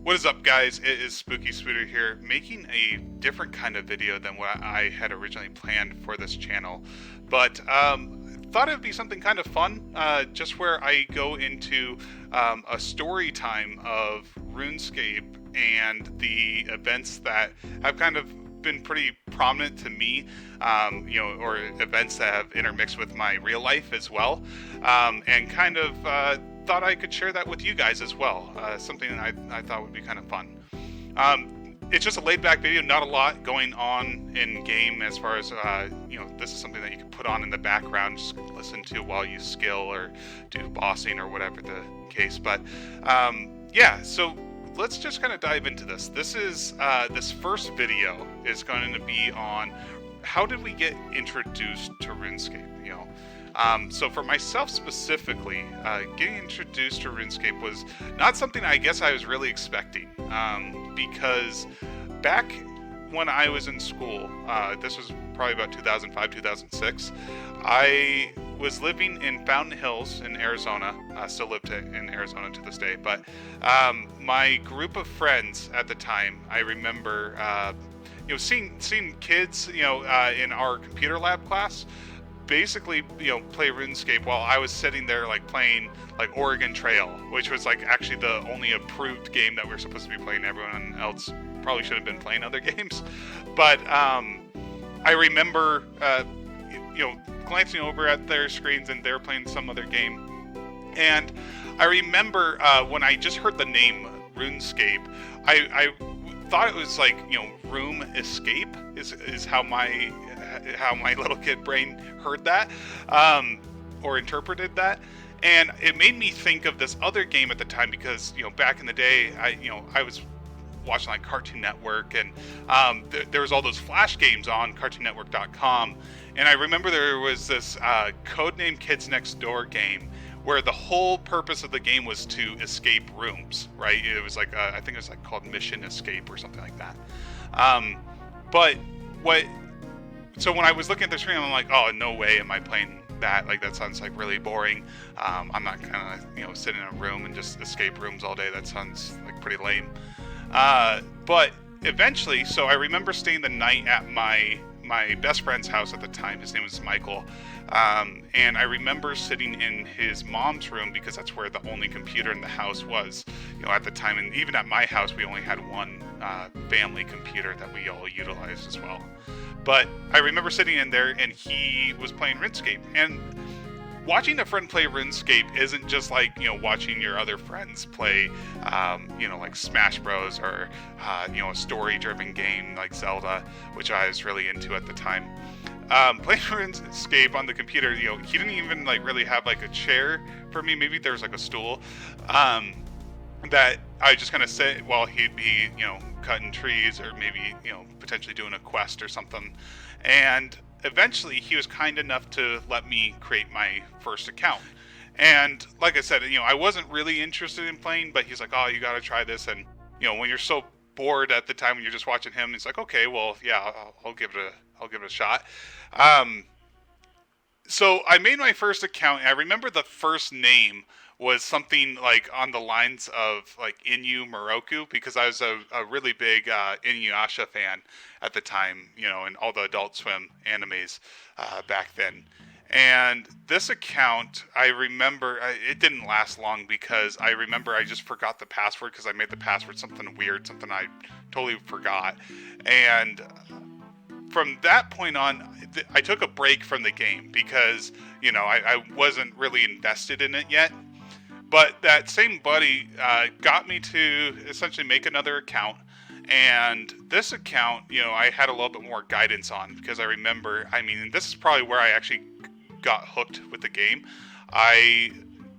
What is up, guys? It is Spooky Spooter here, making a different kind of video than what I had originally planned for this channel. But thought it would be something kind of fun, just where I go into a story time of RuneScape and the events that have kind of been pretty prominent to me, or events that have intermixed with my real life as well, and kind of thought I could share that with you guys as well. Something I thought would be kind of fun. It's just a laid-back video, not a lot going on in game as far as this is something that you can put on in the background, just listen to while you skill or do bossing or whatever the case. But yeah, so let's just kind of dive into this. This is this first video is going to be on how did we get introduced to RuneScape. So for myself specifically, getting introduced to RuneScape was not something I guess I was really expecting, because back when I was in school, this was probably about 2005, 2006, I was living in Fountain Hills in Arizona. I still live in Arizona to this day, but my group of friends at the time, I remember seeing kids in our computer lab class basically play RuneScape while I was sitting there playing Oregon Trail, which was actually the only approved game that we're supposed to be playing. Everyone else probably should have been playing other games, but I remember glancing over at their screens and they're playing some other game, and I remember when I just heard the name RuneScape, I thought it was room escape is how my little kid brain heard that, or interpreted that. And it made me think of this other game at the time, because back in the day I was watching Cartoon Network, and there was all those Flash games on CartoonNetwork.com, and I remember there was this codename Kids Next Door game where the whole purpose of the game was to escape rooms, right? It was I think it was called Mission Escape or something like that. So when I was looking at the screen, I'm like, oh, no way am I playing that. That sounds really boring. I'm not gonna sit in a room and just escape rooms all day. That sounds pretty lame. But eventually, so I remember staying the night at my best friend's house at the time. His name was Michael. And I remember sitting in his mom's room, because that's where the only computer in the house was, at the time. And even at my house, we only had one family computer that we all utilized as well. But I remember sitting in there, and he was playing RuneScape. And watching a friend play RuneScape isn't just watching your other friends play, Smash Bros. Or, a story-driven game like Zelda, which I was really into at the time. Playing RuneScape on the computer, he didn't even really have a chair for me. Maybe there was a stool that I just kind of sit while he'd be, cutting trees, or maybe, potentially doing a quest or something. And eventually he was kind enough to let me create my first account. And like I said, I wasn't really interested in playing, but he's like, oh, you got to try this. And, when you're so bored at the time when you're just watching him, it's okay, well, yeah, I'll give it a shot. So I made my first account, and I remember the first name was something on the lines of Inu Moroku, because I was a really big Inuyasha fan at the time, and all the Adult Swim animes back then. And this account, I remember, it didn't last long, because I remember I just forgot the password, because I made the password something weird, something I totally forgot. And from that point on, I took a break from the game, because, I wasn't really invested in it yet. But that same buddy got me to essentially make another account. And this account, I had a little bit more guidance on, because I remember, this is probably where I actually got hooked with the game. I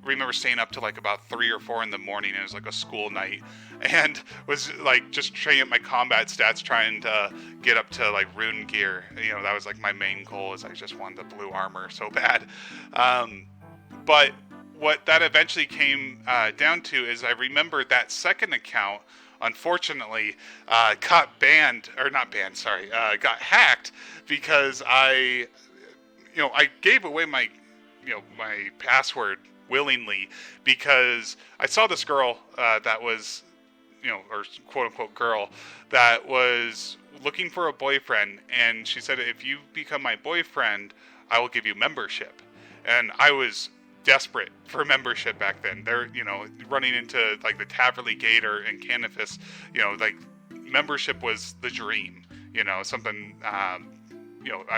remember staying up to about 3 or 4 in the morning. It was a school night, and was just training up my combat stats, trying to get up to rune gear. That was my main goal, is I just wanted the blue armor so bad. But what that eventually came down to is, I remember that second account, unfortunately, got hacked, because I gave away my password willingly, because I saw this girl that was or quote unquote girl that was looking for a boyfriend, and she said, if you become my boyfriend, I will give you membership. And I was desperate for membership back then. They're, running into like the Taverley Gate or in Canifis, like membership was the dream, something, I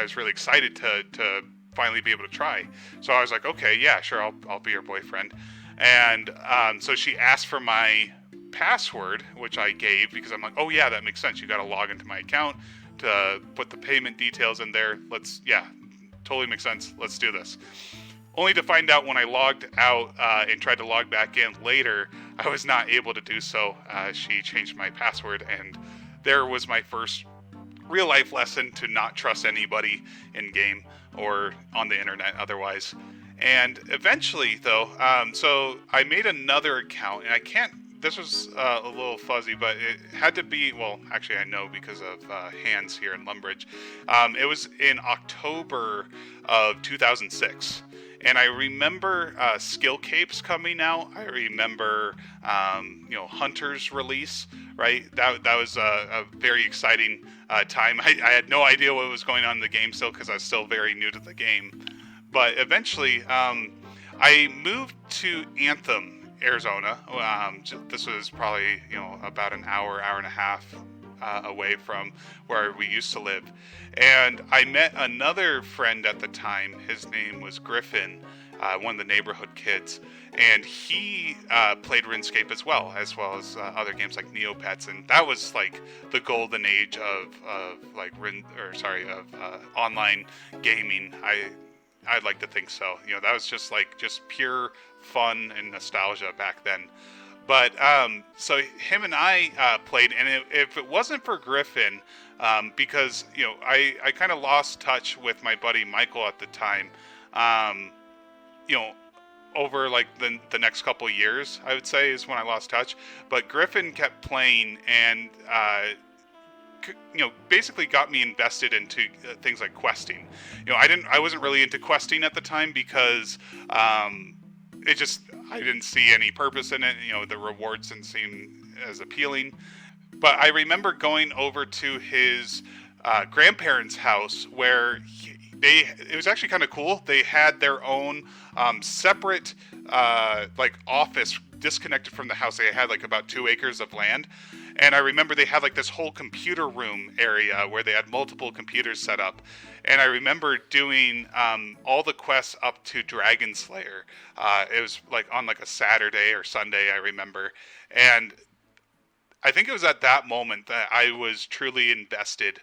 was really excited to finally be able to try. So I was like, okay, yeah, sure, I'll be your boyfriend. And so she asked for my password, which I gave because I'm like, oh yeah, that makes sense. You got to log into my account to put the payment details in there. Totally makes sense. Let's do this. Only to find out when I logged out and tried to log back in later, I was not able to do so. She changed my password, and there was my first real life lesson to not trust anybody in game or on the internet otherwise. And eventually, though, so I made another account, and this was a little fuzzy, but it had to be, well, actually I know because of Hands here in Lumbridge. It was in October of 2006. And I remember skill capes coming out. I remember, Hunter's release, right? That was a very exciting time. I had no idea what was going on in the game still because I was still very new to the game. But eventually, I moved to Anthem, Arizona. This was probably, about an hour and a half away from where we used to live. And I met another friend at the time. His name was Griffin, one of the neighborhood kids. And he played RuneScape as well as other games like Neopets. And that was like the golden age of online gaming. I'd like to think so. That was just pure fun and nostalgia back then. But so him and I played, and if it wasn't for Griffin, because I kind of lost touch with my buddy Michael at the time, over like the next couple years, I would say is when I lost touch. But Griffin kept playing, and basically got me invested into things like questing. I wasn't really into questing at the time because I didn't see any purpose in it. The rewards didn't seem as appealing. But I remember going over to his grandparents' house where it was actually kind of cool. They had their own separate office disconnected from the house. They had about 2 acres of land. And I remember they had this whole computer room area where they had multiple computers set up. And I remember doing all the quests up to Dragon Slayer. It was on a Saturday or Sunday, I remember. And I think it was at that moment that I was truly invested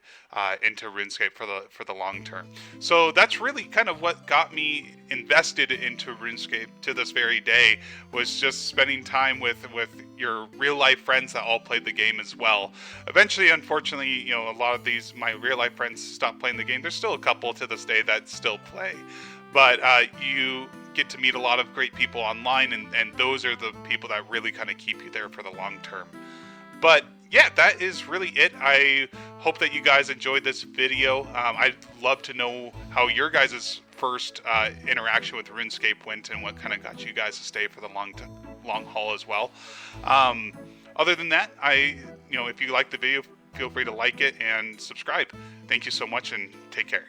into RuneScape for the long term. So that's really kind of what got me invested into RuneScape to this very day, was just spending time with your real life friends that all played the game as well. Eventually, unfortunately, a lot of my real life friends stopped playing the game. There's still a couple to this day that still play, but you get to meet a lot of great people online, and those are the people that really kind of keep you there for the long term. But yeah, that is really it. I hope that you guys enjoyed this video. I'd love to know how your guys' first interaction with RuneScape went and what kind of got you guys to stay for the long haul as well. Other than that, if you like the video, feel free to like it and subscribe. Thank you so much, and take care.